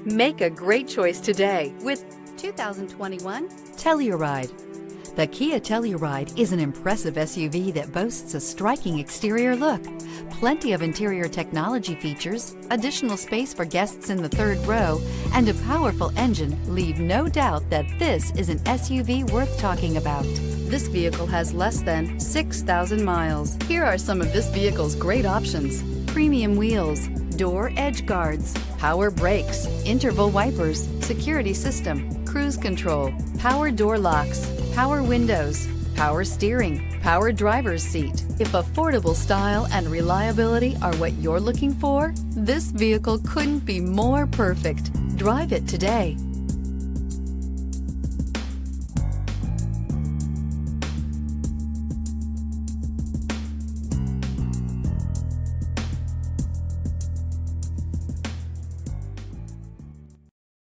Make a great choice today with 2021 Telluride. The Kia Telluride is an impressive SUV that boasts a striking exterior look, plenty of interior technology features, additional space for guests in the third row, and a powerful engine leave no doubt that this is an SUV worth talking about. This vehicle has less than 6,000 miles. Here are some of this vehicle's great options: premium wheels, door edge guards, power brakes, interval wipers, security system, cruise control, power door locks, power windows, power steering, power driver's seat. If affordable style and reliability are what you're looking for, this vehicle couldn't be more perfect. Drive it today.